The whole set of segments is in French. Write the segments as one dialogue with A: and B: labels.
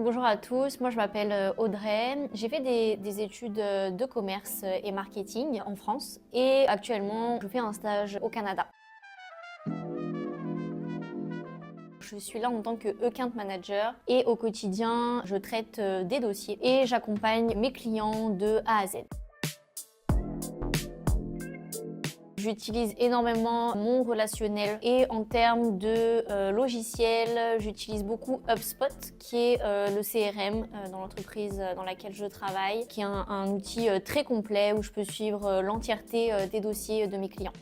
A: Bonjour à tous, moi je m'appelle Audrey. J'ai fait des études de commerce et marketing en France et actuellement je fais un stage au Canada. Je suis là en tant que account manager et au quotidien je traite des dossiers et j'accompagne mes clients de A à Z. J'utilise énormément mon relationnel et en termes de logiciel, j'utilise beaucoup HubSpot qui est le CRM dans l'entreprise dans laquelle je travaille, qui est un outil très complet où je peux suivre l'entièreté des dossiers de mes clients.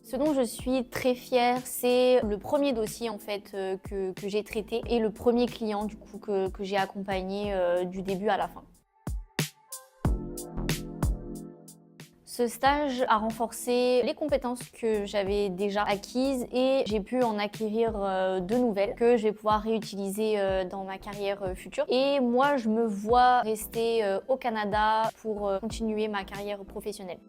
A: Ce dont je suis très fière, c'est le premier dossier en fait que j'ai traité et le premier client du coup que j'ai accompagné du début à la fin. Ce stage a renforcé les compétences que j'avais déjà acquises et j'ai pu en acquérir de nouvelles que je vais pouvoir réutiliser dans ma carrière future. Et moi, je me vois rester au Canada pour continuer ma carrière professionnelle.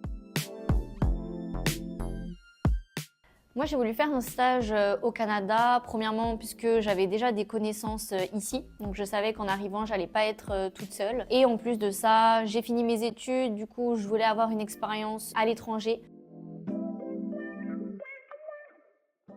A: Moi, j'ai voulu faire un stage au Canada, premièrement puisque j'avais déjà des connaissances ici, donc je savais qu'en arrivant, j'allais pas être toute seule. Et en plus de ça, j'ai fini mes études, du coup, je voulais avoir une expérience à l'étranger.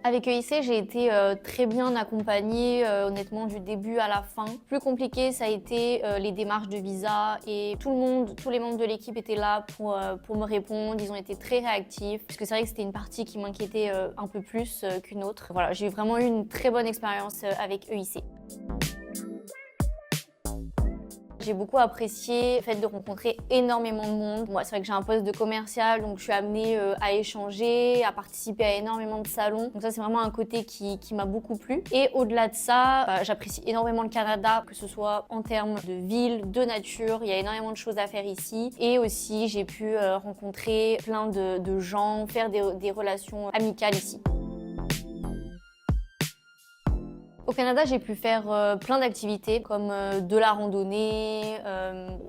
A: Avec EIC, j'ai été très bien accompagnée, honnêtement, du début à la fin. Plus compliqué, ça a été les démarches de visa et tout le monde, tous les membres de l'équipe étaient là pour me répondre. Ils ont été très réactifs, parce que c'est vrai que c'était une partie qui m'inquiétait un peu plus qu'une autre. Voilà, j'ai vraiment eu une très bonne expérience avec EIC. J'ai beaucoup apprécié le fait de rencontrer énormément de monde. Moi, c'est vrai que j'ai un poste de commercial, donc je suis amenée à échanger, à participer à énormément de salons. Donc ça, c'est vraiment un côté qui m'a beaucoup plu. Et au-delà de ça, j'apprécie énormément le Canada, que ce soit en termes de ville, de nature. Il y a énormément de choses à faire ici. Et aussi, j'ai pu rencontrer plein de gens, faire des relations amicales ici. Au Canada, j'ai pu faire plein d'activités comme de la randonnée,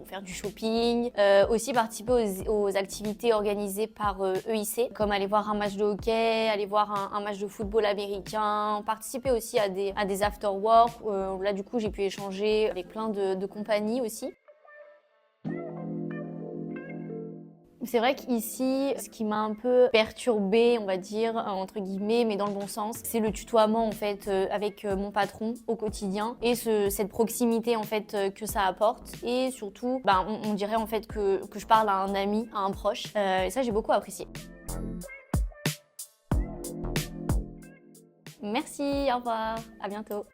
A: faire du shopping, aussi participer aux activités organisées par EIC, comme aller voir un match de hockey, aller voir un match de football américain, participer aussi à des after-work. Là, du coup, j'ai pu échanger avec plein de compagnies aussi. C'est vrai qu'ici, ce qui m'a un peu perturbée, on va dire, entre guillemets, mais dans le bon sens, c'est le tutoiement en fait avec mon patron au quotidien et cette proximité en fait que ça apporte. Et surtout, on dirait en fait que je parle à un ami, à un proche. Et ça, j'ai beaucoup apprécié. Merci, au revoir, à bientôt.